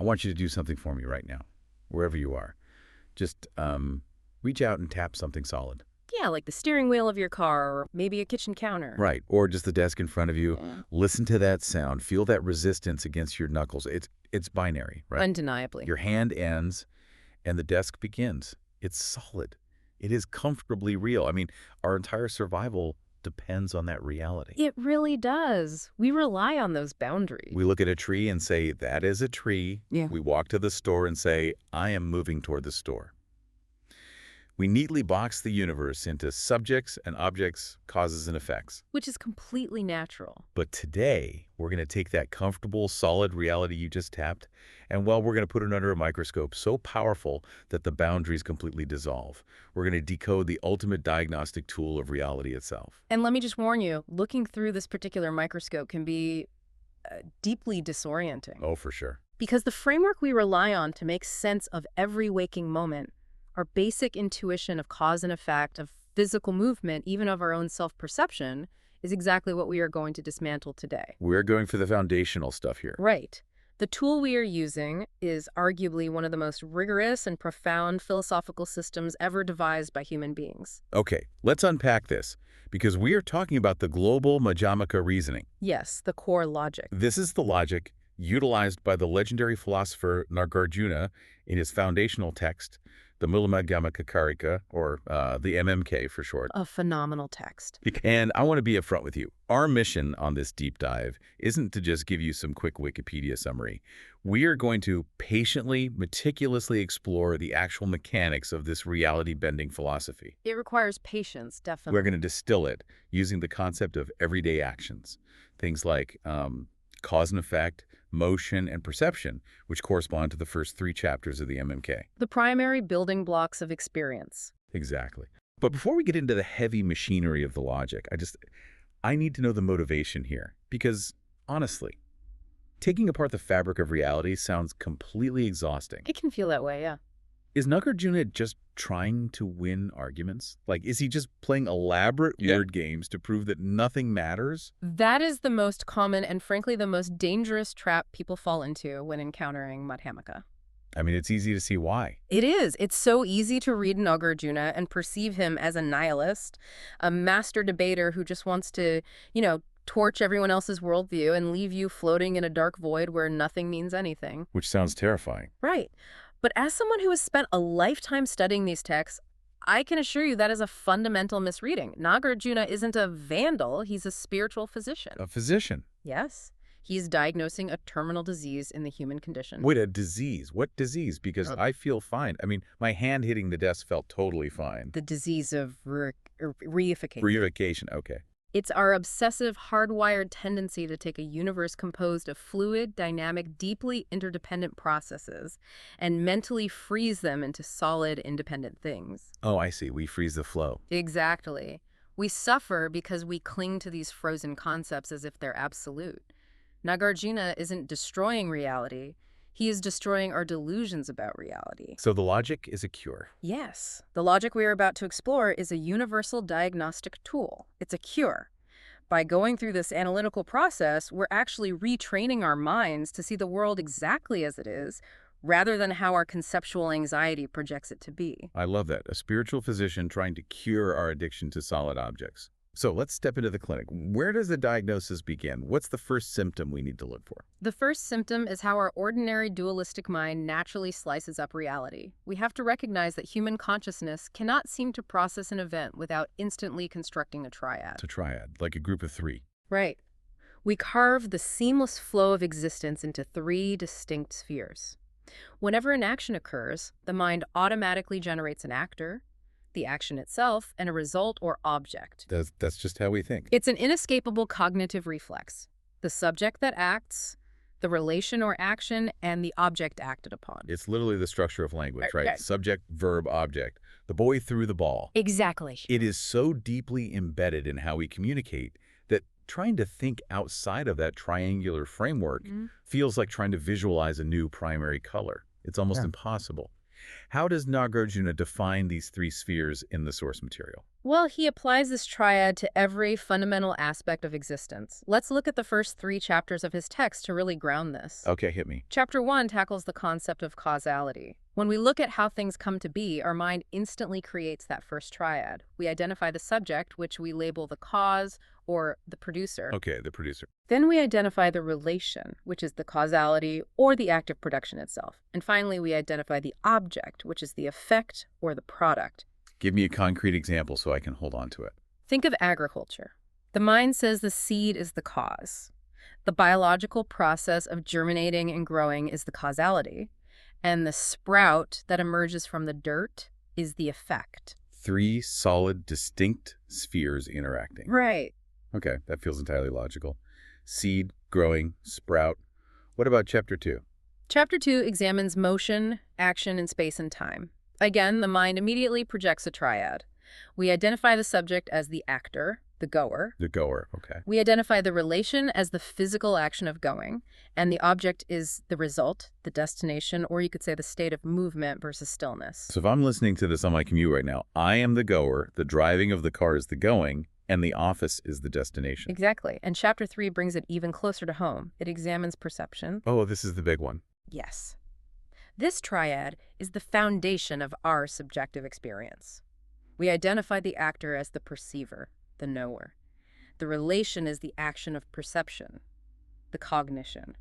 I want you to do something for me right now, wherever you are. Just reach out and tap something solid. Yeah, like the steering wheel of your car or maybe a kitchen counter. Right, or just the desk in front of you. Yeah. Listen to that sound. Feel that resistance against your knuckles. It's binary, right? Undeniably. Your hand ends and the desk begins. It's solid. It is comfortably real. I mean, our entire survival depends on that reality. It really does. We rely on those boundaries. We look at a tree and say, that is a tree. Yeah. We walk to the store and say, I am moving toward the store. We neatly box the universe into subjects and objects, causes and effects. Which is completely natural. But today, we're going to take that comfortable, solid reality you just tapped, and well, we're going to put it under a microscope so powerful that the boundaries completely dissolve. We're going to decode the ultimate diagnostic tool of reality itself. And let me just warn you, looking through this particular microscope can be deeply disorienting. Oh, for sure. Because the framework we rely on to make sense of every waking moment, our basic intuition of cause and effect, of physical movement, even of our own self-perception, is exactly what we are going to dismantle today. We're going for the foundational stuff here. Right. The tool we are using is arguably one of the most rigorous and profound philosophical systems ever devised by human beings. Okay, let's unpack this, because we are talking about the global Madhyamaka reasoning. Yes, the core logic. This is the logic utilized by the legendary philosopher Nagarjuna in his foundational text, the Mulamadhyamakakarika, or the MMK for short. A phenomenal text. And I want to be upfront with you. Our mission on this deep dive isn't to just give you some quick Wikipedia summary. We are going to patiently, meticulously explore the actual mechanics of this reality-bending philosophy. It requires patience, definitely. We're going to distill it using the concept of everyday actions. Things like cause and effect, motion, and perception, which correspond to the first 3 chapters of the MMK. The primary building blocks of experience. Exactly. But before we get into the heavy machinery of the logic, I need to know the motivation here. Because, honestly, taking apart the fabric of reality sounds completely exhausting. It can feel that way, yeah. Is Nagarjuna just trying to win arguments? Like, is he just playing elaborate word games to prove that nothing matters? That is the most common and, frankly, the most dangerous trap people fall into when encountering Madhyamaka. I mean, it's easy to see why. It is. It's so easy to read Nagarjuna and perceive him as a nihilist, a master debater who just wants to, torch everyone else's worldview and leave you floating in a dark void where nothing means anything. Which sounds terrifying. Right. But as someone who has spent a lifetime studying these texts, I can assure you that is a fundamental misreading. Nagarjuna isn't a vandal, he's a spiritual physician. A physician? Yes. He's diagnosing a terminal disease in the human condition. Wait, a disease? What disease? Because I feel fine. I mean, my hand hitting the desk felt totally fine. The disease of reification. Reification, okay. It's our obsessive, hardwired tendency to take a universe composed of fluid, dynamic, deeply interdependent processes and mentally freeze them into solid, independent things. Oh, I see. We freeze the flow. Exactly. We suffer because we cling to these frozen concepts as if they're absolute. Nagarjuna isn't destroying reality. He is destroying our delusions about reality. So the logic is a cure. Yes. The logic we are about to explore is a universal diagnostic tool. It's a cure. By going through this analytical process, we're actually retraining our minds to see the world exactly as it is, rather than how our conceptual anxiety projects it to be. I love that. A spiritual physician trying to cure our addiction to solid objects. So let's step into the clinic. Where does the diagnosis begin? What's the first symptom we need to look for? The first symptom is how our ordinary dualistic mind naturally slices up reality. We have to recognize that human consciousness cannot seem to process an event without instantly constructing a triad. It's a triad, like a group of 3. Right. We carve the seamless flow of existence into 3 distinct spheres. Whenever an action occurs, the mind automatically generates an actor, the action itself, and a result or object. That's just how we think. It's an inescapable cognitive reflex. The subject that acts, the relation or action, and the object acted upon. It's literally the structure of language, right? Right. Subject, verb, object. The boy threw the ball. Exactly. It is so deeply embedded in how we communicate that trying to think outside of that triangular framework feels like trying to visualize a new primary color. It's almost impossible. How does Nagarjuna define these three spheres in the source material? Well, he applies this triad to every fundamental aspect of existence. Let's look at the first 3 chapters of his text to really ground this. Okay, hit me. Chapter 1 tackles the concept of causality. When we look at how things come to be, our mind instantly creates that first triad. We identify the subject, which we label the cause or the producer. Okay, the producer. Then we identify the relation, which is the causality or the act of production itself. And finally, we identify the object, which is the effect or the product. Give me a concrete example so I can hold on to it. Think of agriculture. The mind says the seed is the cause. The biological process of germinating and growing is the causality. And the sprout that emerges from the dirt is the effect. 3 solid, distinct spheres interacting. Right. Okay, that feels entirely logical. Seed, growing, sprout. What about chapter 2? Chapter 2 examines motion, action, and space and time. Again, the mind immediately projects a triad. We identify the subject as the actor, the goer. The goer, okay. We identify the relation as the physical action of going, and the object is the result, the destination, or you could say the state of movement versus stillness. So if I'm listening to this on my commute right now, I am the goer, the driving of the car is the going, and the office is the destination. Exactly. And chapter 3 brings it even closer to home. It examines perception. Oh, this is the big one. Yes. This triad is the foundation of our subjective experience. We identify the actor as the perceiver, the knower. The relation is the action of perception, the cognition.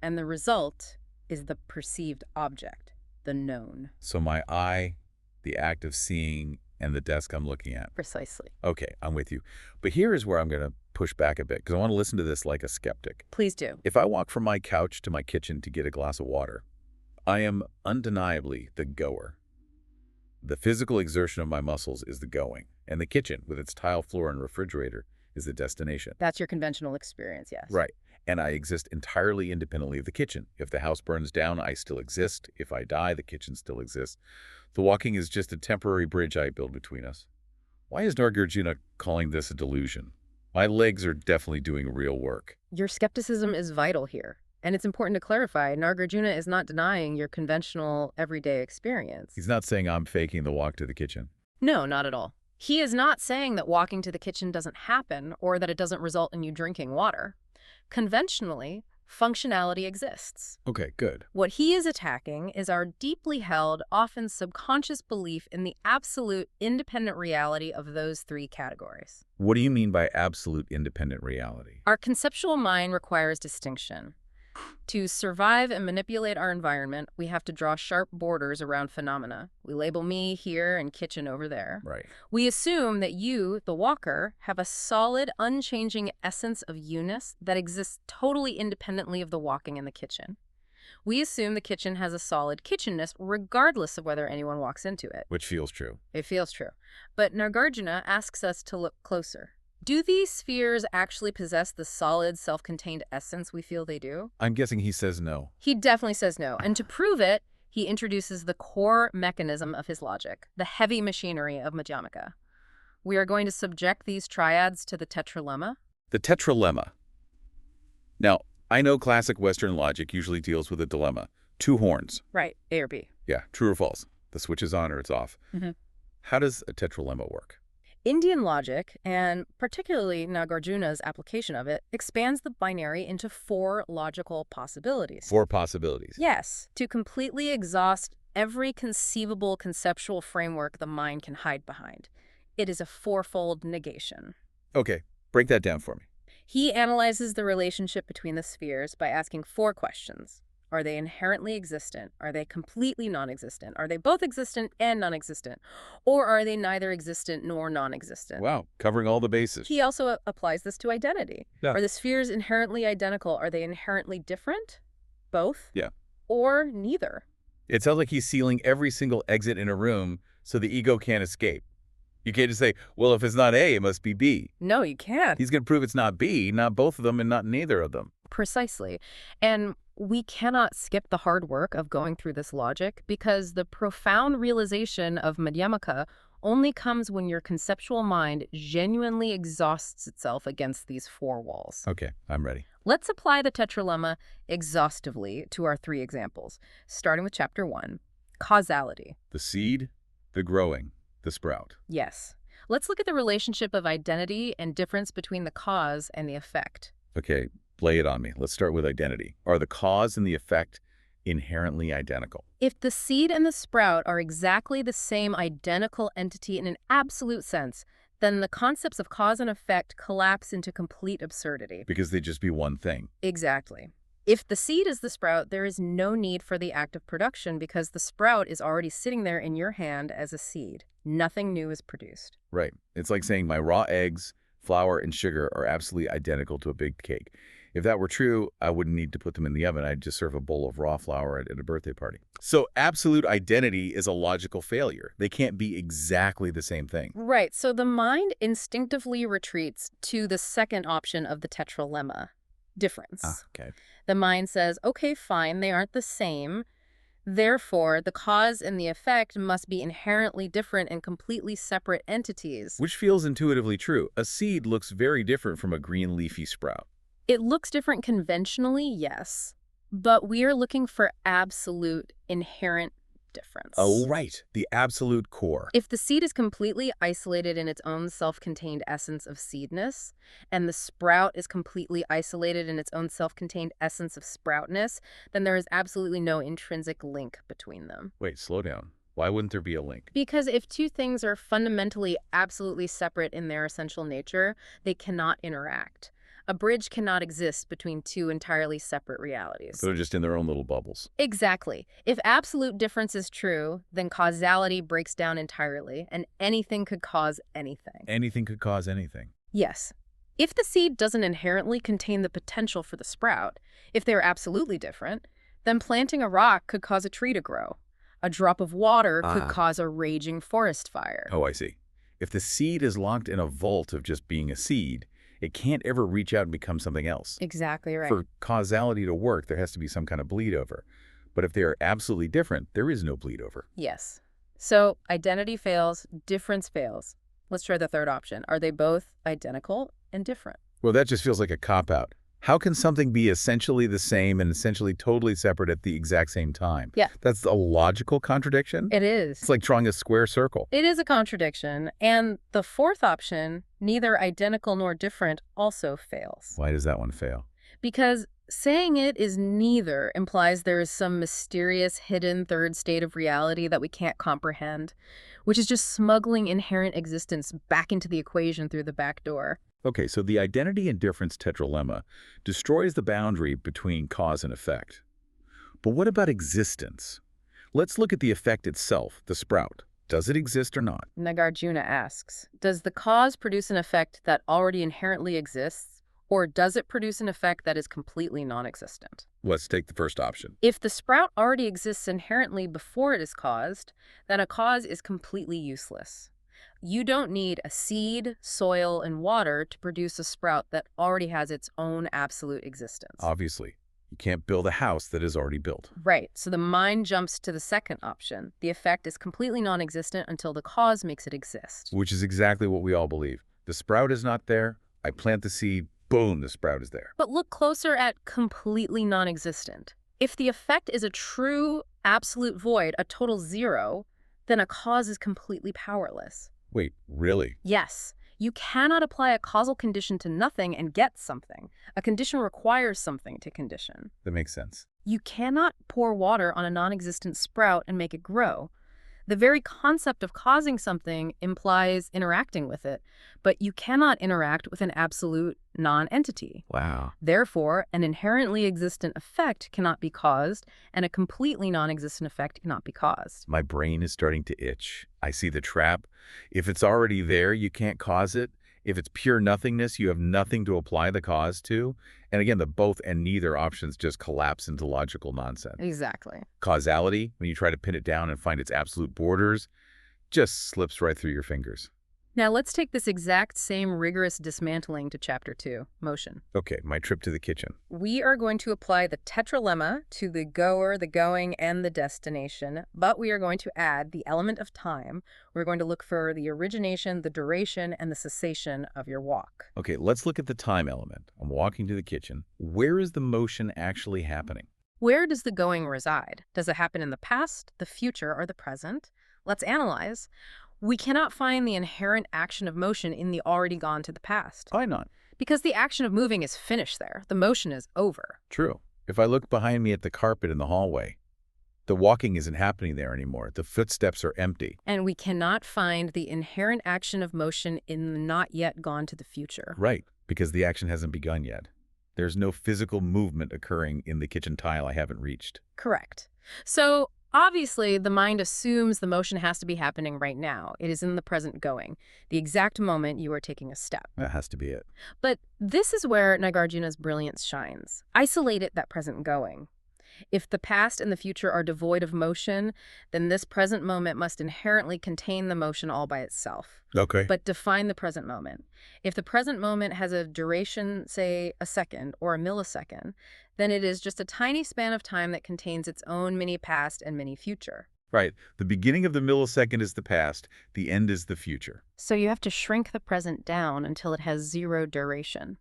And the result is the perceived object, the known. So my eye, the act of seeing, and the desk I'm looking at. Precisely. Okay, I'm with you. But here is where I'm going to push back a bit, because I want to listen to this like a skeptic. Please do. If I walk from my couch to my kitchen to get a glass of water, I am undeniably the goer. The physical exertion of my muscles is the going, and the kitchen, with its tile floor and refrigerator, is the destination. That's your conventional experience, yes. Right. And I exist entirely independently of the kitchen. If the house burns down, I still exist. If I die, the kitchen still exists. The walking is just a temporary bridge I build between us. Why is Nagarjuna calling this a delusion? My legs are definitely doing real work. Your skepticism is vital here. And it's important to clarify, Nagarjuna is not denying your conventional everyday experience. He's not saying I'm faking the walk to the kitchen. No, not at all. He is not saying that walking to the kitchen doesn't happen or that it doesn't result in you drinking water. Conventionally, functionality exists. Okay, good. What he is attacking is our deeply held, often subconscious belief in the absolute independent reality of those 3 categories. What do you mean by absolute independent reality? Our conceptual mind requires distinction. To survive and manipulate our environment, we have to draw sharp borders around phenomena. We label me here and kitchen over there. Right. We assume that you, the walker, have a solid, unchanging essence of you-ness that exists totally independently of the walking in the kitchen. We assume the kitchen has a solid kitchenness regardless of whether anyone walks into it. Which feels true. It feels true. But Nagarjuna asks us to look closer. Do these spheres actually possess the solid, self-contained essence we feel they do? I'm guessing he says no. He definitely says no. And to prove it, he introduces the core mechanism of his logic, the heavy machinery of Madhyamaka. We are going to subject these triads to the Tetralemma. The Tetralemma. Now, I know classic Western logic usually deals with a dilemma. 2 horns. Right, A or B. Yeah, true or false. The switch is on or it's off. How does a tetralemma work? Indian logic, and particularly Nagarjuna's application of it, expands the binary into 4 logical possibilities. 4 possibilities. Yes, to completely exhaust every conceivable conceptual framework the mind can hide behind. It is a 4-fold negation. Okay, break that down for me. He analyzes the relationship between the spheres by asking 4 questions. Are they inherently existent? Are they completely non-existent? Are they both existent and non-existent? Or are they neither existent nor non-existent? Wow, covering all the bases. He also applies this to identity. Yeah. Are the spheres inherently identical? Are they inherently different? Both? Yeah. Or neither? It sounds like he's sealing every single exit in a room so the ego can't escape. You can't just say, well, if it's not A, it must be B. No, you can't. He's going to prove it's not B, not both of them, and not neither of them. Precisely. And we cannot skip the hard work of going through this logic because the profound realization of Madhyamaka only comes when your conceptual mind genuinely exhausts itself against these 4 walls. Okay, I'm ready. Let's apply the Tetralemma exhaustively to our 3 examples, starting with chapter 1. Causality. The seed, the growing, the sprout. Yes. Let's look at the relationship of identity and difference between the cause and the effect. Okay, lay it on me. Let's start with identity. Are the cause and the effect inherently identical? If the seed and the sprout are exactly the same identical entity in an absolute sense, then the concepts of cause and effect collapse into complete absurdity. Because they just be one thing. Exactly. If the seed is the sprout, there is no need for the act of production because the sprout is already sitting there in your hand as a seed. Nothing new is produced. Right. It's like saying my raw eggs, flour, and sugar are absolutely identical to a baked cake. If that were true, I wouldn't need to put them in the oven. I'd just serve a bowl of raw flour at a birthday party. So absolute identity is a logical failure. They can't be exactly the same thing. Right, so the mind instinctively retreats to the second option of the tetralemma, difference. Okay. The mind says, okay, fine, they aren't the same. Therefore, the cause and the effect must be inherently different and completely separate entities. Which feels intuitively true. A seed looks very different from a green leafy sprout. It looks different conventionally, yes, but we are looking for absolute inherent difference. Oh, right. The absolute core. If the seed is completely isolated in its own self-contained essence of seedness, and the sprout is completely isolated in its own self-contained essence of sproutness, then there is absolutely no intrinsic link between them. Wait, slow down. Why wouldn't there be a link? Because if two things are fundamentally absolutely separate in their essential nature, they cannot interact. A bridge cannot exist between two entirely separate realities. So they're just in their own little bubbles. Exactly. If absolute difference is true, then causality breaks down entirely, and anything could cause anything. Anything could cause anything. Yes. If the seed doesn't inherently contain the potential for the sprout, if they're absolutely different, then planting a rock could cause a tree to grow. A drop of water could cause a raging forest fire. Oh, I see. If the seed is locked in a vault of just being a seed, it can't ever reach out and become something else. Exactly right. For causality to work, there has to be some kind of bleed over. But if they are absolutely different, there is no bleed over. Yes. So identity fails, difference fails. Let's try the third option. Are they both identical and different? Well, that just feels like a cop-out. How can something be essentially the same and essentially totally separate at the exact same time? Yeah. That's a logical contradiction? It is. It's like drawing a square circle. It is a contradiction. And the fourth option, neither identical nor different, also fails. Why does that one fail? Because saying it is neither implies there is some mysterious hidden third state of reality that we can't comprehend, which is just smuggling inherent existence back into the equation through the back door. Okay, so the identity and difference tetralemma destroys the boundary between cause and effect. But what about existence? Let's look at the effect itself, the sprout. Does it exist or not? Nagarjuna asks, does the cause produce an effect that already inherently exists, or does it produce an effect that is completely non-existent? Let's take the first option. If the sprout already exists inherently before it is caused, then a cause is completely useless. You don't need a seed, soil, and water to produce a sprout that already has its own absolute existence. Obviously, you can't build a house that is already built. Right, so the mind jumps to the second option. The effect is completely non-existent until the cause makes it exist. Which is exactly what we all believe. The sprout is not there, I plant the seed, boom, the sprout is there. But look closer at completely non-existent. If the effect is a true, absolute void, a total zero, then a cause is completely powerless. Wait, really? Yes. You cannot apply a causal condition to nothing and get something. A condition requires something to condition. That makes sense. You cannot pour water on a non-existent sprout and make it grow. The very concept of causing something implies interacting with it, but you cannot interact with an absolute non-entity. Wow. Therefore, an inherently existent effect cannot be caused, and a completely non-existent effect cannot be caused. My brain is starting to itch. I see the trap. If it's already there, you can't cause it. If it's pure nothingness, you have nothing to apply the cause to. And again, the both and neither options just collapse into logical nonsense. Exactly. Causality, when you try to pin it down and find its absolute borders, just slips right through your fingers. Now let's take this exact same rigorous dismantling to Chapter 2, motion. Okay, my trip to the kitchen. We are going to apply the tetralemma to the goer, the going, and the destination, but we are going to add the element of time. We're going to look for the origination, the duration, and the cessation of your walk. Okay, let's look at the time element. I'm walking to the kitchen. Where is the motion actually happening? Where does the going reside? Does it happen in the past, the future, or the present? Let's analyze. We cannot find the inherent action of motion in the already gone to the past. Why not? Because the action of moving is finished there. The motion is over. True. If I look behind me at the carpet in the hallway, the walking isn't happening there anymore. The footsteps are empty. And we cannot find the inherent action of motion in the not yet gone to the future. Right, because the action hasn't begun yet. There's no physical movement occurring in the kitchen tile I haven't reached. Correct. So, obviously, the mind assumes the motion has to be happening right now. It is in the present going, the exact moment you are taking a step. That has to be it. But this is where Nagarjuna's brilliance shines. Isolate it, that present going. If the past and the future are devoid of motion, then this present moment must inherently contain the motion all by itself. Okay. But define the present moment. If the present moment has a duration, say, a second or a millisecond, then it is just a tiny span of time that contains its own mini past and mini future. Right. The beginning of the millisecond is the past. The end is the future. So you have to shrink the present down until it has zero duration.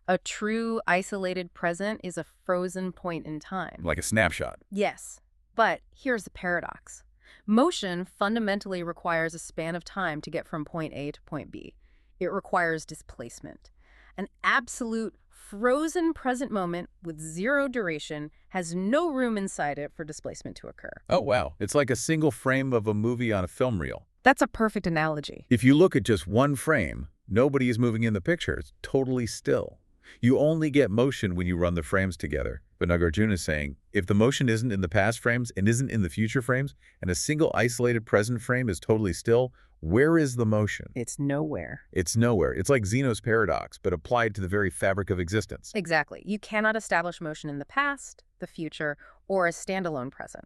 A true isolated present is a frozen point in time. Like a snapshot. Yes, but here's the paradox. Motion fundamentally requires a span of time to get from point A to point B. It requires displacement. An absolute frozen present moment with zero duration has no room inside it for displacement to occur. Oh, wow. It's like a single frame of a movie on a film reel. That's a perfect analogy. If you look at just one frame, nobody is moving in the picture. It's totally still. You only get motion when you run the frames together. But Nagarjuna is saying, if the motion isn't in the past frames and isn't in the future frames, and a single isolated present frame is totally still, where is the motion? It's nowhere. It's nowhere. It's like Zeno's paradox, but applied to the very fabric of existence. Exactly. You cannot establish motion in the past, the future, or a standalone present.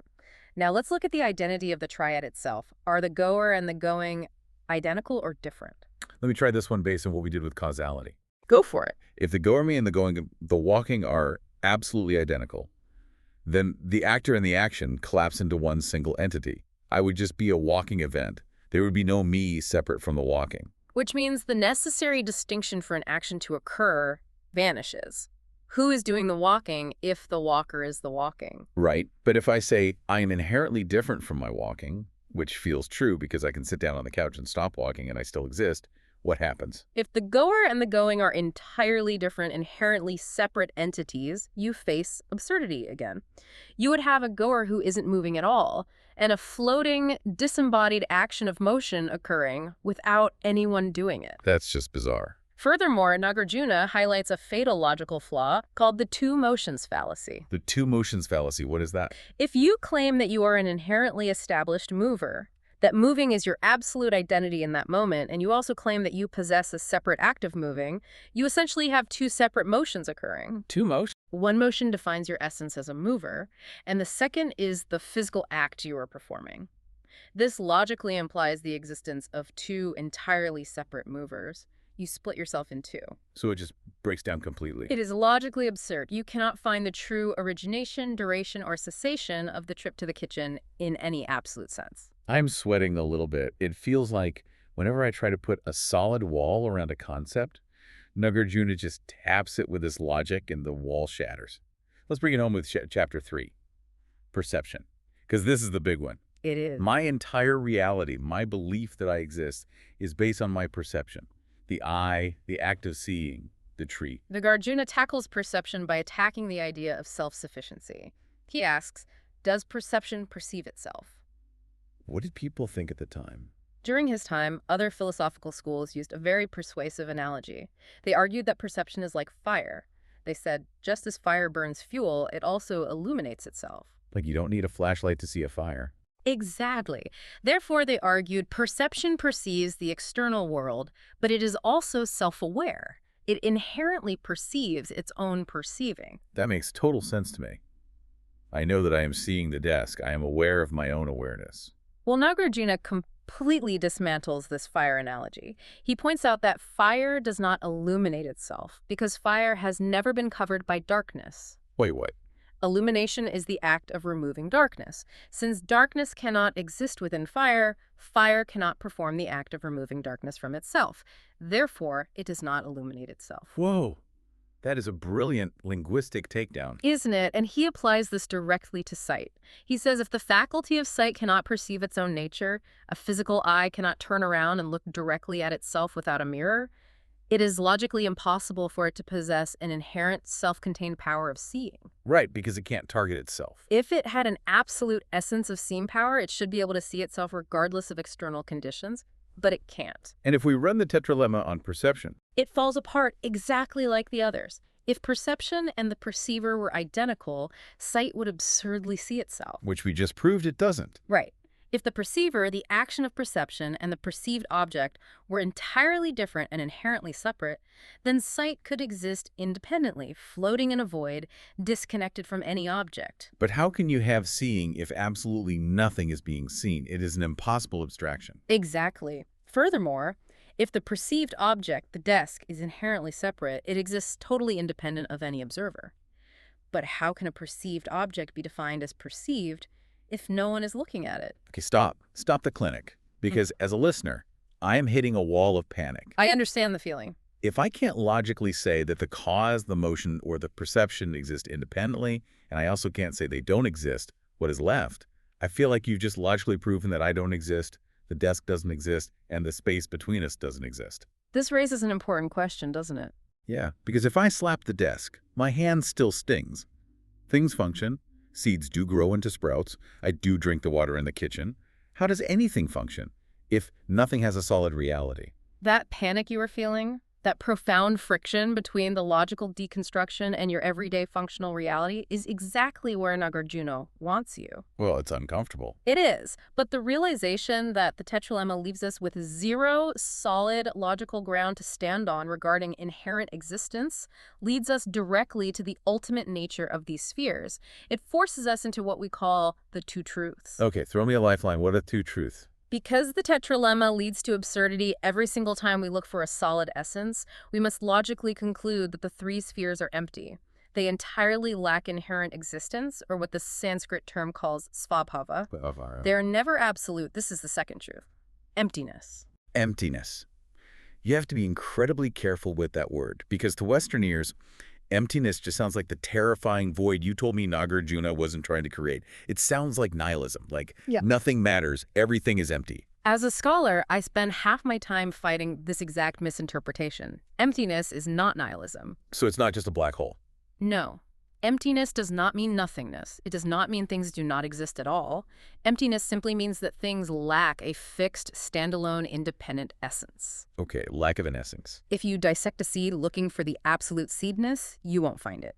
Now let's look at the identity of the triad itself. Are the goer and the going identical or different? Let me try this one based on what we did with causality. Go for it. If the goer me and the walking are absolutely identical, then the actor and the action collapse into one single entity. I would just be a walking event. There would be no me separate from the walking. Which means the necessary distinction for an action to occur vanishes. Who is doing the walking if the walker is the walking? Right. But if I say I am inherently different from my walking, which feels true because I can sit down on the couch and stop walking and I still exist, what happens? If the goer and the going are entirely different, inherently separate entities, you face absurdity again. You would have a goer who isn't moving at all, and a floating, disembodied action of motion occurring without anyone doing it. That's just bizarre. Furthermore, Nagarjuna highlights a fatal logical flaw called the two motions fallacy. The two motions fallacy, what is that? If you claim that you are an inherently established mover, that moving is your absolute identity in that moment, and you also claim that you possess a separate act of moving, you essentially have two separate motions occurring. Two motions? One motion defines your essence as a mover, and the second is the physical act you are performing. This logically implies the existence of two entirely separate movers. You split yourself in two. So it just breaks down completely. It is logically absurd. You cannot find the true origination, duration, or cessation of the trip to the kitchen in any absolute sense. I'm sweating a little bit. It feels like whenever I try to put a solid wall around a concept, Nagarjuna just taps it with his logic and the wall shatters. Let's bring it home with chapter 3, perception, because this is the big one. It is. My entire reality, my belief that I exist, is based on my perception. The eye, the act of seeing, the tree. Nagarjuna tackles perception by attacking the idea of self-sufficiency. He asks, does perception perceive itself? What did people think at the time? During his time, other philosophical schools used a very persuasive analogy. They argued that perception is like fire. They said, just as fire burns fuel, it also illuminates itself. Like you don't need a flashlight to see a fire. Exactly. Therefore, they argued, perception perceives the external world, but it is also self-aware. It inherently perceives its own perceiving. That makes total sense to me. I know that I am seeing the desk. I am aware of my own awareness. Well, Nagarjuna completely dismantles this fire analogy. He points out that fire does not illuminate itself because fire has never been covered by darkness. Wait, what? Illumination is the act of removing darkness. Since darkness cannot exist within fire, fire cannot perform the act of removing darkness from itself. Therefore, it does not illuminate itself. Whoa. That is a brilliant linguistic takedown. Isn't it? And he applies this directly to sight. He says if the faculty of sight cannot perceive its own nature, a physical eye cannot turn around and look directly at itself without a mirror, it is logically impossible for it to possess an inherent self-contained power of seeing. Right, because it can't target itself. If it had an absolute essence of seeing power, it should be able to see itself regardless of external conditions, but it can't. And if we run the tetralemma on perception, It falls apart exactly like the others. If perception and the perceiver were identical, sight would absurdly see itself. which we just proved it doesn't. Right. If the perceiver, the action of perception, and the perceived object were entirely different and inherently separate, then sight could exist independently, floating in a void, disconnected from any object. But how can you have seeing if absolutely nothing is being seen? It is an impossible abstraction. Exactly. Furthermore, if the perceived object, the desk, is inherently separate, it exists totally independent of any observer. But how can a perceived object be defined as perceived if no one is looking at it? Okay, stop. Stop the clinic. Because as a listener, I am hitting a wall of panic. I understand the feeling. If I can't logically say that the cause, the motion, or the perception exist independently, and I also can't say they don't exist, what is left? I feel like you've just logically proven that I don't exist, the desk doesn't exist, and the space between us doesn't exist. This raises an important question, doesn't it? Yeah, because if I slap the desk, my hand still stings. Things function. Seeds do grow into sprouts. I do drink the water in the kitchen. How does anything function if nothing has a solid reality? That panic you were feeling, that profound friction between the logical deconstruction and your everyday functional reality is exactly where Nagarjuna wants you. Well, it's uncomfortable. It is, but the realization that the Tetralemma leaves us with zero solid logical ground to stand on regarding inherent existence leads us directly to the ultimate nature of these spheres. It forces us into what we call the two truths. Okay, throw me a lifeline. What are two truths? Because the Tetralemma leads to absurdity every single time we look for a solid essence, we must logically conclude that the three spheres are empty. They entirely lack inherent existence, or what the Sanskrit term calls svabhava. They are never absolute. This is the second truth. Emptiness. Emptiness. You have to be incredibly careful with that word, because to Western ears, emptiness just sounds like the terrifying void you told me Nagarjuna wasn't trying to create. It sounds like nihilism, like nothing matters, everything is empty. As a scholar, I spend half my time fighting this exact misinterpretation. Emptiness is not nihilism. So it's not just a black hole. No. Emptiness does not mean nothingness. It does not mean things do not exist at all. Emptiness simply means that things lack a fixed, standalone, independent essence. Okay, lack of an essence. If you dissect a seed looking for the absolute seedness, you won't find it.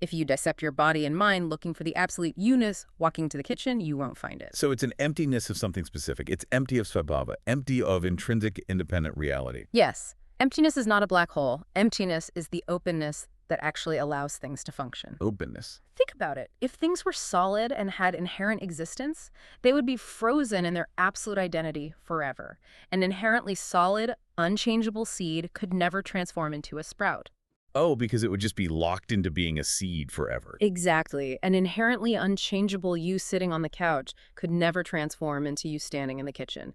If you dissect your body and mind looking for the absolute you-ness, walking to the kitchen, you won't find it. So it's an emptiness of something specific. It's empty of svabhava, empty of intrinsic independent reality. Yes. Emptiness is not a black hole. Emptiness is the openness that actually allows things to function. Openness. Think about it. If things were solid and had inherent existence, they would be frozen in their absolute identity forever. An inherently solid, unchangeable seed could never transform into a sprout. Oh, because it would just be locked into being a seed forever. Exactly. An inherently unchangeable you sitting on the couch could never transform into you standing in the kitchen.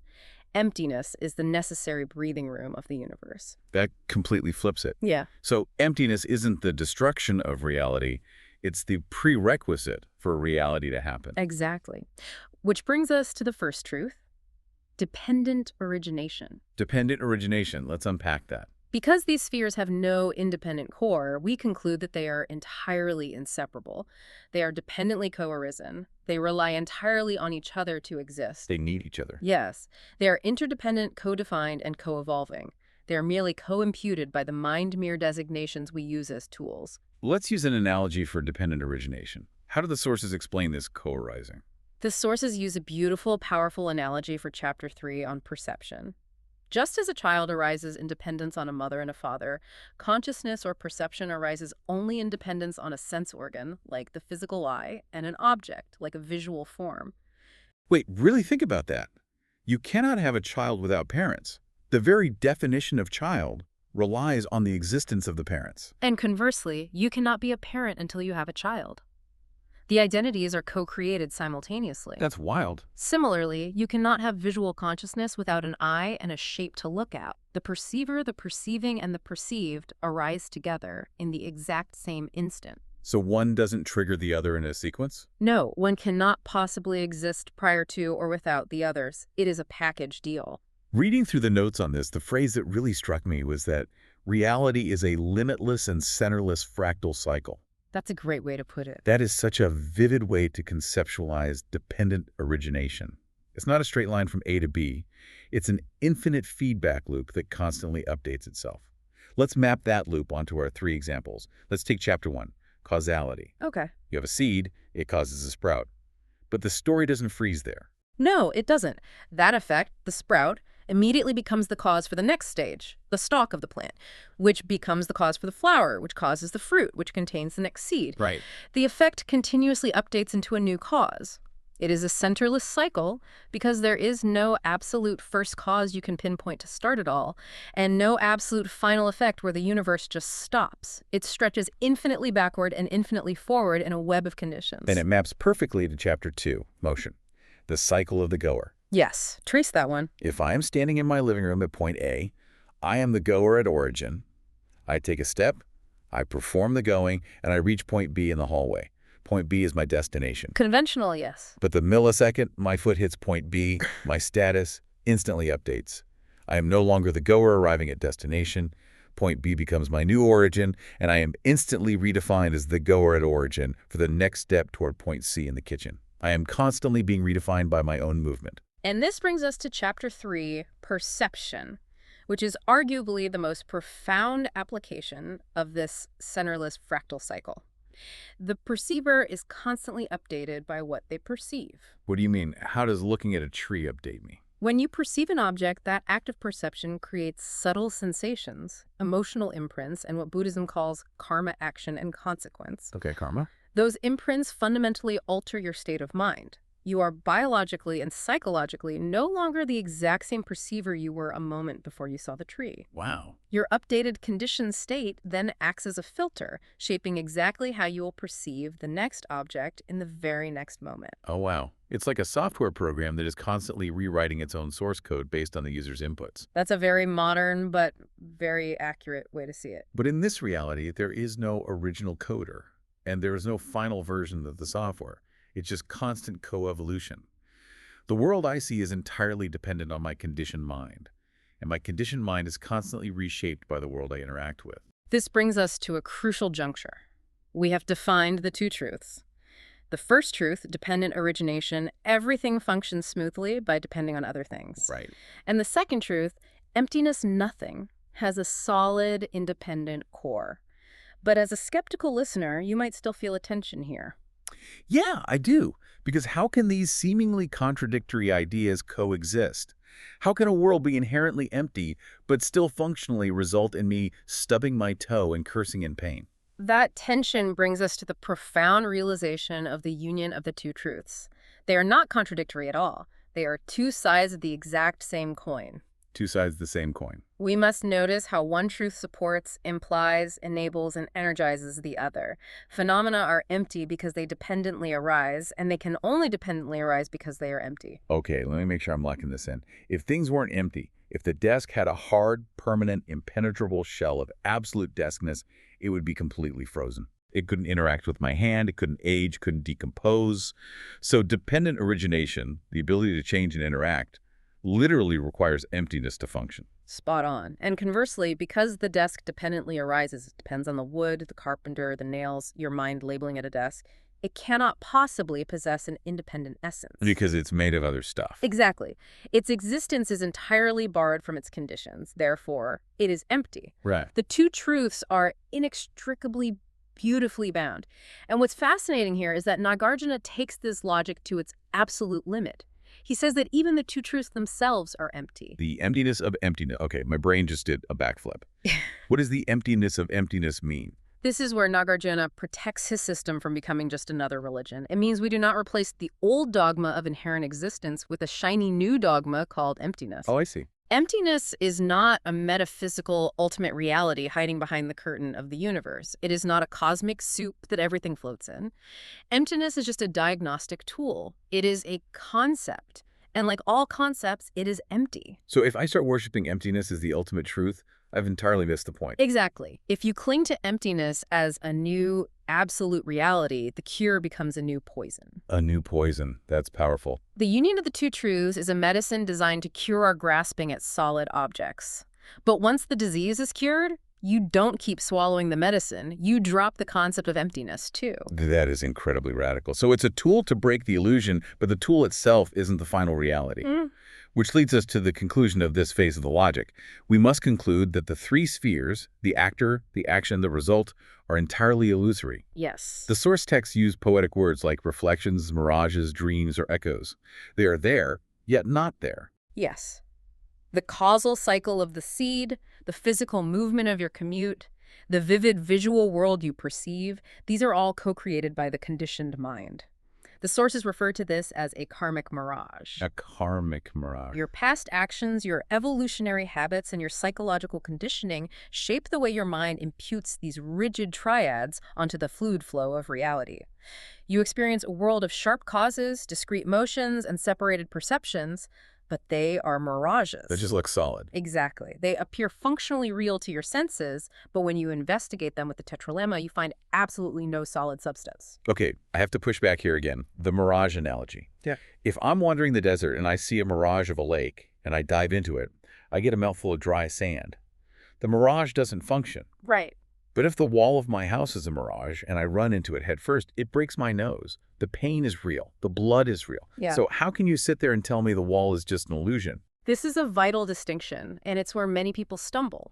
Emptiness is the necessary breathing room of the universe. That completely flips it. Yeah. So emptiness isn't the destruction of reality, it's the prerequisite for reality to happen. Exactly. Which brings us to the first truth, dependent origination. Dependent origination, let's unpack that. Because these spheres have no independent core, we conclude that they are entirely inseparable. They are dependently co-arisen. They rely entirely on each other to exist. They need each other. Yes. They are interdependent, co-defined, and co-evolving. They are merely co-imputed by the mind-mere designations we use as tools. Let's use an analogy for dependent origination. How do the sources explain this co-arising? The sources use a beautiful, powerful analogy for Chapter 3 on perception. Just as a child arises in dependence on a mother and a father, consciousness or perception arises only in dependence on a sense organ, like the physical eye, and an object, like a visual form. Wait, really think about that. You cannot have a child without parents. The very definition of child relies on the existence of the parents. And conversely, you cannot be a parent until you have a child. The identities are co-created simultaneously. That's wild. Similarly, you cannot have visual consciousness without an eye and a shape to look at. The perceiver, the perceiving, and the perceived arise together in the exact same instant. So one doesn't trigger the other in a sequence? No, one cannot possibly exist prior to or without the others. It is a package deal. Reading through the notes on this, the phrase that really struck me was that reality is a limitless and centerless fractal cycle. That's a great way to put it. That is such a vivid way to conceptualize dependent origination. It's not a straight line from A to B. It's an infinite feedback loop that constantly updates itself. Let's map that loop onto our 3 examples. Let's take chapter 1, causality. Okay. You have a seed, it causes a sprout. But the story doesn't freeze there. No, it doesn't. That effect, the sprout, immediately becomes the cause for the next stage, the stalk of the plant, which becomes the cause for the flower, which causes the fruit, which contains the next seed. Right. The effect continuously updates into a new cause. It is a centerless cycle because there is no absolute first cause you can pinpoint to start it all, and no absolute final effect where the universe just stops. It stretches infinitely backward and infinitely forward in a web of conditions. And it maps perfectly to chapter 2, motion, the cycle of the goer. Yes, trace that one. If I am standing in my living room at point A, I am the goer at origin. I take a step, I perform the going, and I reach point B in the hallway. Point B is my destination. Conventional, yes. But the millisecond my foot hits point B, my status instantly updates. I am no longer the goer arriving at destination. Point B becomes my new origin, and I am instantly redefined as the goer at origin for the next step toward point C in the kitchen. I am constantly being redefined by my own movement. And this brings us to chapter 3, perception, which is arguably the most profound application of this centerless fractal cycle. The perceiver is constantly updated by what they perceive. What do you mean? How does looking at a tree update me? When you perceive an object, that act of perception creates subtle sensations, emotional imprints, and what Buddhism calls karma, action, and consequence. Okay, karma. Those imprints fundamentally alter your state of mind. You are biologically and psychologically no longer the exact same perceiver you were a moment before you saw the tree. Wow. Your updated conditioned state then acts as a filter, shaping exactly how you will perceive the next object in the very next moment. Oh, wow. It's like a software program that is constantly rewriting its own source code based on the user's inputs. That's a very modern but very accurate way to see it. But in this reality, there is no original coder, and there is no final version of the software. It's just constant co-evolution. The world I see is entirely dependent on my conditioned mind, and my conditioned mind is constantly reshaped by the world I interact with. This brings us to a crucial juncture. We have defined the 2 truths. The first truth, dependent origination, everything functions smoothly by depending on other things. Right. And the second truth, emptiness, nothing, has a solid, independent core. But as a skeptical listener, you might still feel a tension here. Yeah, I do. Because how can these seemingly contradictory ideas coexist? How can a world be inherently empty, but still functionally result in me stubbing my toe and cursing in pain? That tension brings us to the profound realization of the union of the 2 truths. They are not contradictory at all. They are 2 sides of the exact same coin. 2 sides of the same coin. We must notice how one truth supports, implies, enables, and energizes the other. Phenomena are empty because they dependently arise, and they can only dependently arise because they are empty. Okay, let me make sure I'm locking this in. If things weren't empty, if the desk had a hard, permanent, impenetrable shell of absolute deskness, it would be completely frozen. It couldn't interact with my hand, it couldn't age, couldn't decompose. So dependent origination, the ability to change and interact, literally requires emptiness to function. Spot on. And conversely, because the desk dependently arises, it depends on the wood, the carpenter, the nails, your mind labeling it a desk, it cannot possibly possess an independent essence. Because it's made of other stuff. Exactly. Its existence is entirely borrowed from its conditions. Therefore, it is empty. Right. The 2 truths are inextricably, beautifully bound. And what's fascinating here is that Nagarjuna takes this logic to its absolute limit. He says that even the 2 truths themselves are empty. The emptiness of emptiness. Okay, my brain just did a backflip. What does the emptiness of emptiness mean? This is where Nagarjuna protects his system from becoming just another religion. It means we do not replace the old dogma of inherent existence with a shiny new dogma called emptiness. Oh, I see. Emptiness is not a metaphysical ultimate reality hiding behind the curtain of the universe. It is not a cosmic soup that everything floats in. Emptiness is just a diagnostic tool. It is a concept. And like all concepts, it is empty. So if I start worshiping emptiness as the ultimate truth, I've entirely missed the point. Exactly. If you cling to emptiness as a new absolute reality, the cure becomes a new poison. A new poison. That's powerful. The union of the two truths is a medicine designed to cure our grasping at solid objects. But once the disease is cured, you don't keep swallowing the medicine. You drop the concept of emptiness, too. That is incredibly radical. So it's a tool to break the illusion, but the tool itself isn't the final reality. Which leads us to the conclusion of this phase of the logic. We must conclude that the three spheres, the actor, the action, the result, are entirely illusory. Yes. The source texts use poetic words like reflections, mirages, dreams, or echoes. They are there, yet not there. Yes. The causal cycle of the seed, the physical movement of your commute, the vivid visual world you perceive, these are all co-created by the conditioned mind. The sources refer to this as a karmic mirage. A karmic mirage. Your past actions, your evolutionary habits, and your psychological conditioning shape the way your mind imputes these rigid triads onto the fluid flow of reality. You experience a world of sharp causes, discrete motions, and separated perceptions, but they are mirages. That just looks solid. Exactly. They appear functionally real to your senses, but when you investigate them with the tetralemma, you find absolutely no solid substance. Okay, I have to push back here again. The mirage analogy. Yeah. If I'm wandering the desert and I see a mirage of a lake and I dive into it, I get a mouthful of dry sand. The mirage doesn't function. Right. But if the wall of my house is a mirage and I run into it head first, it breaks my nose. The pain is real. The blood is real. Yeah. So how can you sit there and tell me the wall is just an illusion? This is a vital distinction, and it's where many people stumble.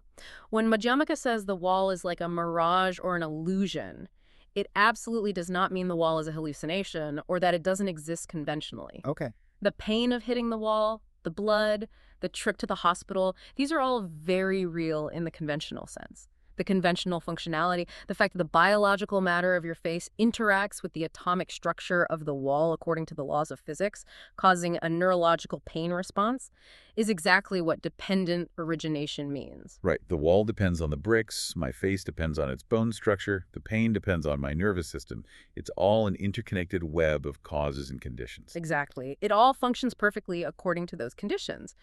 When Madhyamaka says the wall is like a mirage or an illusion, it absolutely does not mean the wall is a hallucination or that it doesn't exist conventionally. Okay. The pain of hitting the wall, the blood, the trip to the hospital, these are all very real in the conventional sense. The conventional functionality, the fact that the biological matter of your face interacts with the atomic structure of the wall according to the laws of physics, causing a neurological pain response, is exactly what dependent origination means. Right. The wall depends on the bricks. My face depends on its bone structure. The pain depends on my nervous system. It's all an interconnected web of causes and conditions. Exactly. It all functions perfectly according to those conditions.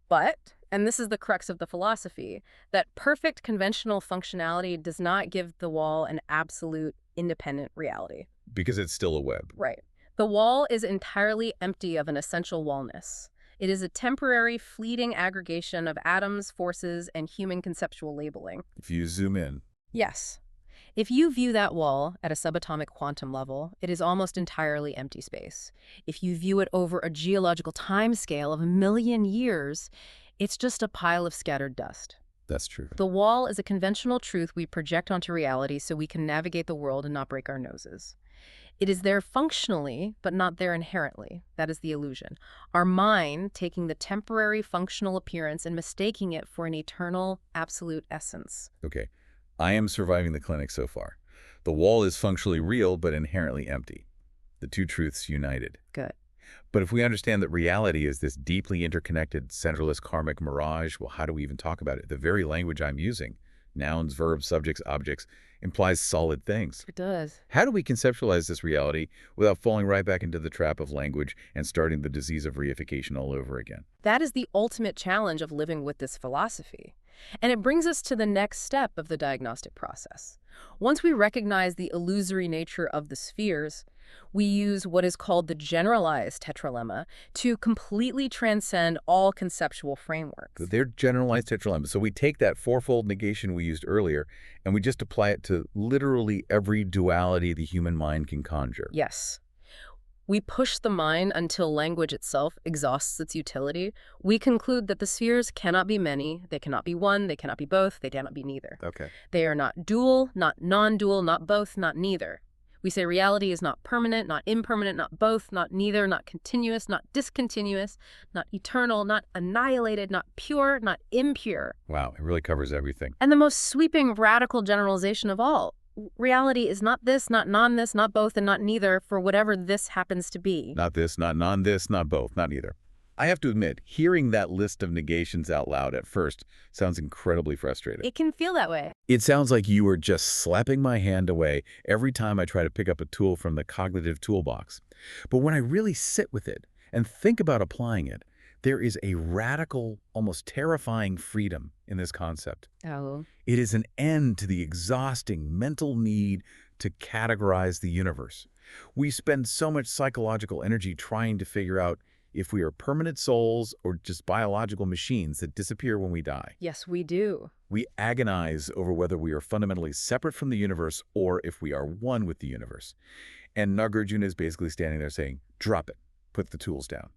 But, and this is the crux of the philosophy, that perfect conventional functionality does not give the wall an absolute independent reality. Because it's still a web. Right. The wall is entirely empty of an essential wallness. It is a temporary, fleeting aggregation of atoms, forces, and human conceptual labeling. If you zoom in. Yes. If you view that wall at a subatomic quantum level, it is almost entirely empty space. If you view it over a geological timescale of 1 million years, it's just a pile of scattered dust. That's true. The wall is a conventional truth we project onto reality so we can navigate the world and not break our noses. It is there functionally, but not there inherently. That is the illusion. Our mind taking the temporary functional appearance and mistaking it for an eternal, absolute essence. Okay. I am surviving the clinic so far. The wall is functionally real, but inherently empty. The two truths united. Good. But if we understand that reality is this deeply interconnected, centerless karmic mirage, well, how do we even talk about it? The very language I'm using, nouns, verbs, subjects, objects, implies solid things. It does. How do we conceptualize this reality without falling right back into the trap of language and starting the disease of reification all over again? That is the ultimate challenge of living with this philosophy. And it brings us to the next step of the diagnostic process. Once we recognize the illusory nature of the spheres, we use what is called the Generalized Tetralemma to completely transcend all conceptual frameworks. They're generalized tetralemma. So we take that fourfold negation we used earlier and we just apply it to literally every duality the human mind can conjure. Yes. We push the mind until language itself exhausts its utility. We conclude that the spheres cannot be many, they cannot be one, they cannot be both, they cannot be neither. Okay. They are not dual, not non-dual, not both, not neither. We say reality is not permanent, not impermanent, not both, not neither, not continuous, not discontinuous, not eternal, not annihilated, not pure, not impure. Wow, it really covers everything. And the most sweeping, radical generalization of all, reality is not this, not non-this, not both, and not neither for whatever this happens to be. Not this, not non this, not both, not neither. I have to admit, hearing that list of negations out loud at first sounds incredibly frustrating. It can feel that way. It sounds like you are just slapping my hand away every time I try to pick up a tool from the cognitive toolbox. But when I really sit with it and think about applying it, there is a radical, almost terrifying freedom in this concept. Oh. It is an end to the exhausting mental need to categorize the universe. We spend so much psychological energy trying to figure out if we are permanent souls or just biological machines that disappear when we die. Yes, we do. We agonize over whether we are fundamentally separate from the universe or if we are one with the universe. And Nagarjuna is basically standing there saying, drop it, put the tools down.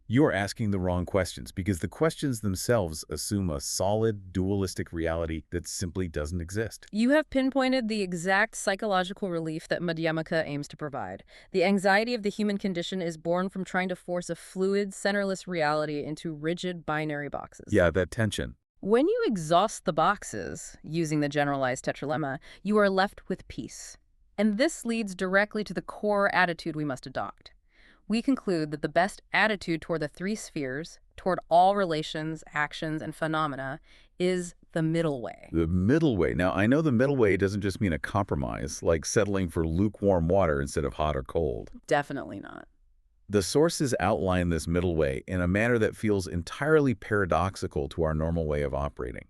You are asking the wrong questions because the questions themselves assume a solid, dualistic reality that simply doesn't exist. You have pinpointed the exact psychological relief that Madhyamaka aims to provide. The anxiety of the human condition is born from trying to force a fluid, centerless reality into rigid binary boxes. Yeah, that tension. When you exhaust the boxes, using the Generalized Tetralemma, you are left with peace. And this leads directly to the core attitude we must adopt. We conclude that the best attitude toward the three spheres, toward all relations, actions, and phenomena, is the middle way. The middle way. Now, I know the middle way doesn't just mean a compromise, like settling for lukewarm water instead of hot or cold. Definitely not. The sources outline this middle way in a manner that feels entirely paradoxical to our normal way of operating.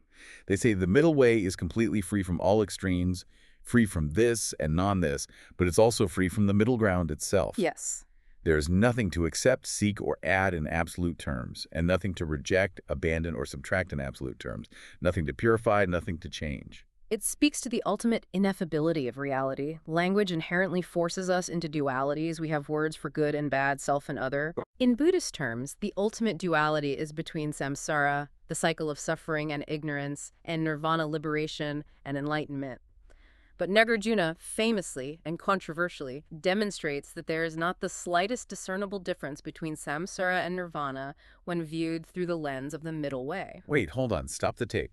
They say the middle way is completely free from all extremes, free from this and non-this, but it's also free from the middle ground itself. Yes. There is nothing to accept, seek, or add in absolute terms, and nothing to reject, abandon, or subtract in absolute terms. Nothing to purify, nothing to change. It speaks to the ultimate ineffability of reality. Language inherently forces us into dualities. We have words for good and bad, self and other. In Buddhist terms, the ultimate duality is between samsara, the cycle of suffering and ignorance, and nirvana, liberation and enlightenment. But Nagarjuna famously and controversially demonstrates that there is not the slightest discernible difference between samsara and nirvana when viewed through the lens of the middle way. Wait, hold on, stop the tape.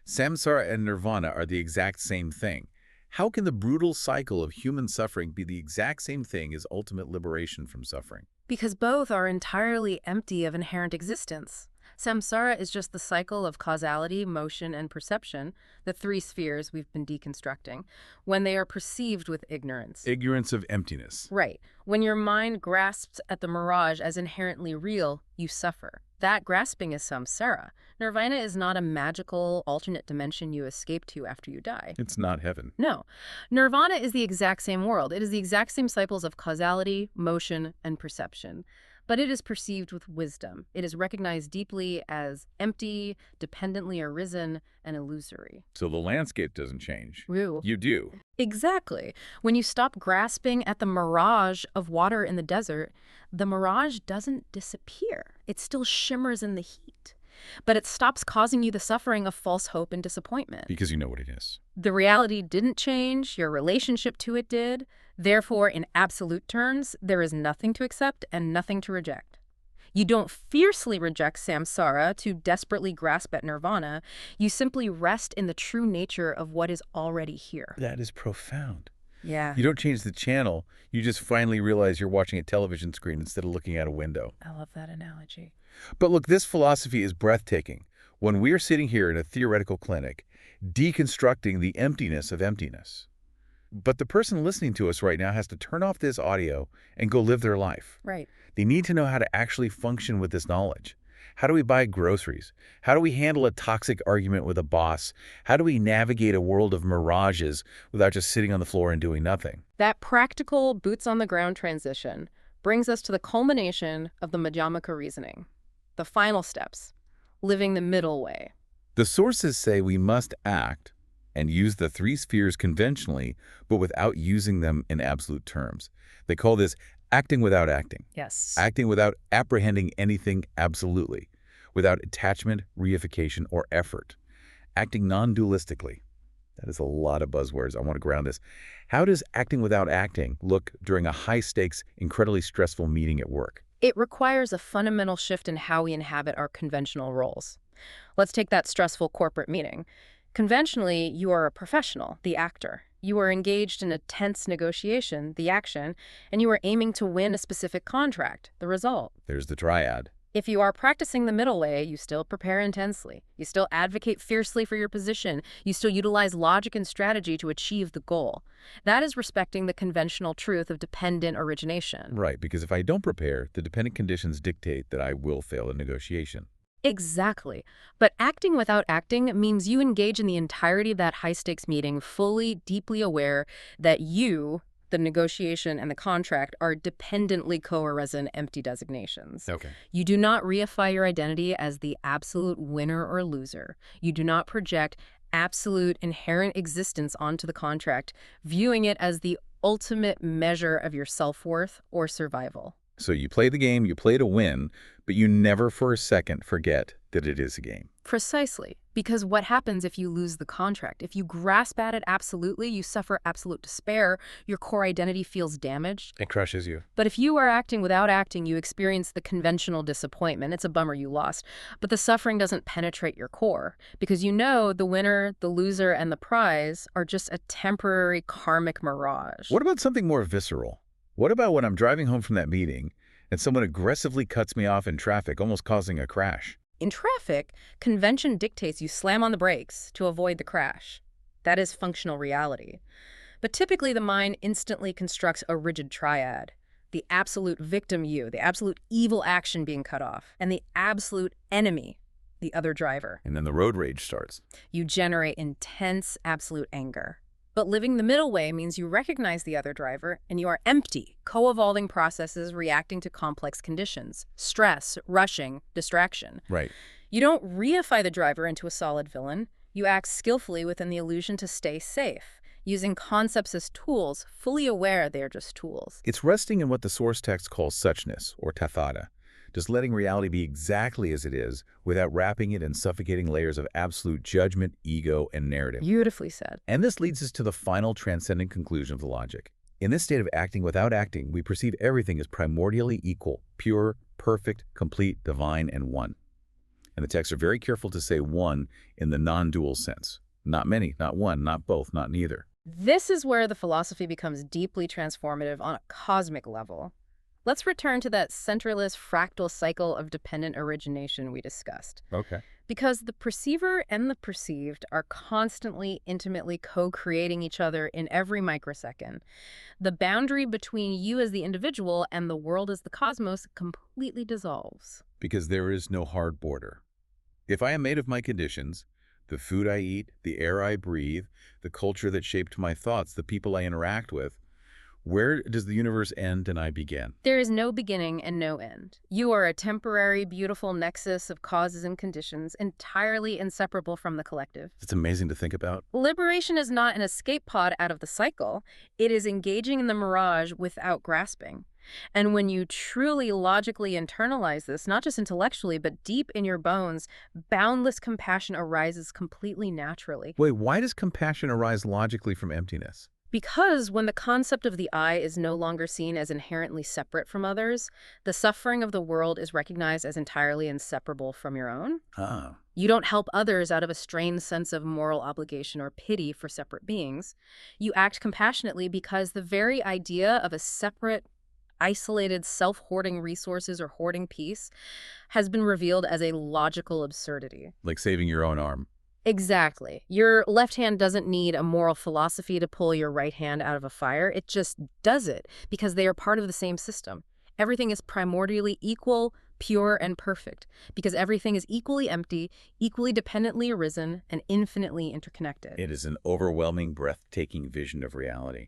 Samsara and nirvana are the exact same thing. How can the brutal cycle of human suffering be the exact same thing as ultimate liberation from suffering? Because both are entirely empty of inherent existence. Samsara is just the cycle of causality, motion, and perception, the three spheres we've been deconstructing, when they are perceived with ignorance. Ignorance of emptiness. Right. When your mind grasps at the mirage as inherently real, you suffer. That grasping is samsara. Nirvana is not a magical alternate dimension you escape to after you die. It's not heaven. No. Nirvana is the exact same world. It is the exact same cycles of causality, motion, and perception. But it is perceived with wisdom. It is recognized deeply as empty, dependently arisen, and illusory. So the landscape doesn't change. Woo. You do. Exactly. When you stop grasping at the mirage of water in the desert, the mirage doesn't disappear. It still shimmers in the heat. But it stops causing you the suffering of false hope and disappointment. Because you know what it is. The reality didn't change, your relationship to it did. Therefore, in absolute terms, there is nothing to accept and nothing to reject. You don't fiercely reject samsara to desperately grasp at nirvana. You simply rest in the true nature of what is already here. That is profound. Yeah. You don't change the channel. You just finally realize you're watching a television screen instead of looking at a window. I love that analogy. But look, this philosophy is breathtaking. When we're sitting here in a theoretical clinic, deconstructing the emptiness of emptiness. But the person listening to us right now has to turn off this audio and go live their life. Right. They need to know how to actually function with this knowledge. How do we buy groceries? How do we handle a toxic argument with a boss? How do we navigate a world of mirages without just sitting on the floor and doing nothing? That practical boots-on-the-ground transition brings us to the culmination of the Madhyamaka reasoning. The final steps, living the middle way. The sources say we must act and use the three spheres conventionally, but without using them in absolute terms. They call this acting without acting. Yes. Acting without apprehending anything absolutely, without attachment, reification, or effort. Acting non-dualistically. That is a lot of buzzwords. I want to ground this. How does acting without acting look during a high-stakes, incredibly stressful meeting at work? It requires a fundamental shift in how we inhabit our conventional roles. Let's take that stressful corporate meeting. Conventionally, you are a professional, the actor. You are engaged in a tense negotiation, the action, and you are aiming to win a specific contract, the result. There's the triad. If you are practicing the middle way, you still prepare intensely. You still advocate fiercely for your position. You still utilize logic and strategy to achieve the goal. That is respecting the conventional truth of dependent origination. Right, because if I don't prepare, the dependent conditions dictate that I will fail in negotiation. Exactly. But acting without acting means you engage in the entirety of that high-stakes meeting fully, deeply aware that you, the negotiation and the contract, are dependently co-arisen empty designations. Okay. You do not reify your identity as the absolute winner or loser. You do not project absolute inherent existence onto the contract, viewing it as the ultimate measure of your self-worth or survival. So you play the game, you play to win, but you never for a second forget that it is a game. Precisely. Because what happens if you lose the contract? If you grasp at it absolutely, you suffer absolute despair, your core identity feels damaged. It crushes you. But if you are acting without acting, you experience the conventional disappointment. It's a bummer you lost. But the suffering doesn't penetrate your core, because you know the winner, the loser, and the prize are just a temporary karmic mirage. What about something more visceral? What about when I'm driving home from that meeting and someone aggressively cuts me off in traffic, almost causing a crash? In traffic, convention dictates you slam on the brakes to avoid the crash. That is functional reality. But typically the mind instantly constructs a rigid triad. The absolute victim you, the absolute evil action being cut off, and the absolute enemy, the other driver. And then the road rage starts. You generate intense absolute anger. But living the middle way means you recognize the other driver and you are empty, co-evolving processes reacting to complex conditions, stress, rushing, distraction. Right. You don't reify the driver into a solid villain. You act skillfully within the illusion to stay safe, using concepts as tools, fully aware they are just tools. It's resting in what the source text calls suchness, or tathata, just letting reality be exactly as it is without wrapping it in suffocating layers of absolute judgment, ego, and narrative. Beautifully said. And this leads us to the final transcendent conclusion of the logic. In this state of acting without acting, we perceive everything as primordially equal, pure, perfect, complete, divine, and one. And the texts are very careful to say one in the non-dual sense. Not many, not one, not both, not neither. This is where the philosophy becomes deeply transformative on a cosmic level. Let's return to that centerless fractal cycle of dependent origination we discussed. Okay. Because the perceiver and the perceived are constantly, intimately co-creating each other in every microsecond. The boundary between you as the individual and the world as the cosmos completely dissolves. Because there is no hard border. If I am made of my conditions, the food I eat, the air I breathe, the culture that shaped my thoughts, the people I interact with, where does the universe end and I begin? There is no beginning and no end. You are a temporary, beautiful nexus of causes and conditions, entirely inseparable from the collective. It's amazing to think about. Liberation is not an escape pod out of the cycle. It is engaging in the mirage without grasping. And when you truly logically internalize this, not just intellectually, but deep in your bones, boundless compassion arises completely naturally. Wait, why does compassion arise logically from emptiness? Because when the concept of the I is no longer seen as inherently separate from others, the suffering of the world is recognized as entirely inseparable from your own. Ah. You don't help others out of a strained sense of moral obligation or pity for separate beings. You act compassionately because the very idea of a separate, isolated self-hoarding resources or hoarding peace has been revealed as a logical absurdity. Like saving your own arm. Exactly. Your left hand doesn't need a moral philosophy to pull your right hand out of a fire. It just does it because they are part of the same system. Everything is primordially equal, pure, and perfect because everything is equally empty, equally dependently arisen, and infinitely interconnected. It is an overwhelming, breathtaking vision of reality.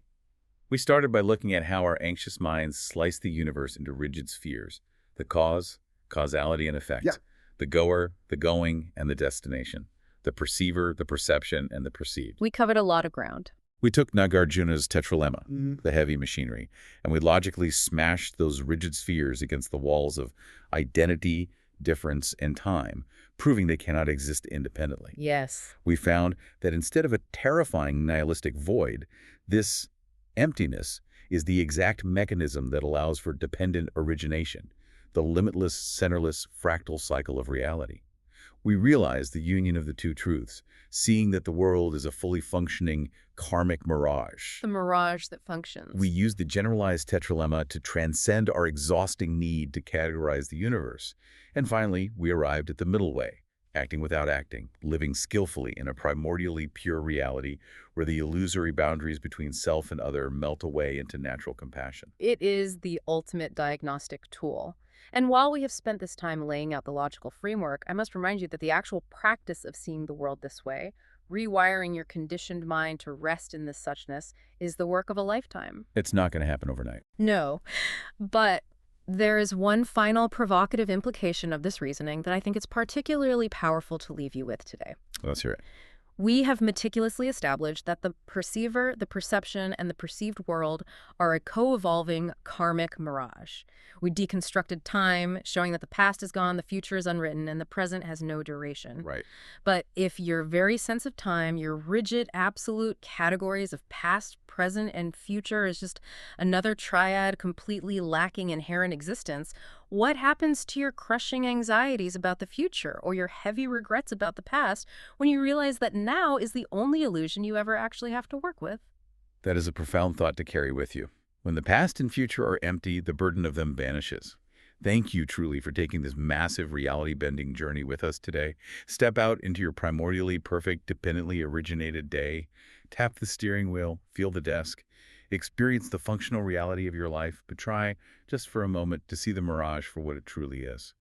We started by looking at how our anxious minds slice the universe into rigid spheres, the cause, causality, and effect, the goer, the going, and the destination. The perceiver, the perception, and the perceived. We covered a lot of ground. We took Nagarjuna's Tetralemma, the heavy machinery, and we logically smashed those rigid spheres against the walls of identity, difference, and time, proving they cannot exist independently. Yes. We found that instead of a terrifying nihilistic void, this emptiness is the exact mechanism that allows for dependent origination, the limitless, centerless, fractal cycle of reality. We realize the union of the two truths, seeing that the world is a fully functioning karmic mirage. The mirage that functions. We use the generalized tetralemma to transcend our exhausting need to categorize the universe. And finally, we arrived at the middle way, acting without acting, living skillfully in a primordially pure reality where the illusory boundaries between self and other melt away into natural compassion. It is the ultimate diagnostic tool. And while we have spent this time laying out the logical framework, I must remind you that the actual practice of seeing the world this way, rewiring your conditioned mind to rest in this suchness, is the work of a lifetime. It's not going to happen overnight. No, but there is one final provocative implication of this reasoning that I think it's particularly powerful to leave you with today. Let's hear it. We have meticulously established that the perceiver, the perception, and the perceived world are a co-evolving karmic mirage. We deconstructed time, showing that the past is gone, the future is unwritten, and the present has no duration. Right. But if your very sense of time, your rigid, absolute categories of past, present, and future is just another triad completely lacking inherent existence, what happens to your crushing anxieties about the future or your heavy regrets about the past when you realize that now is the only illusion you ever actually have to work with? That is a profound thought to carry with you. When the past and future are empty, the burden of them vanishes. Thank you truly for taking this massive reality-bending journey with us today. Step out into your primordially perfect, dependently originated day. Tap the steering wheel, feel the desk. Experience the functional reality of your life, but try, just for a moment, to see the mirage for what it truly is.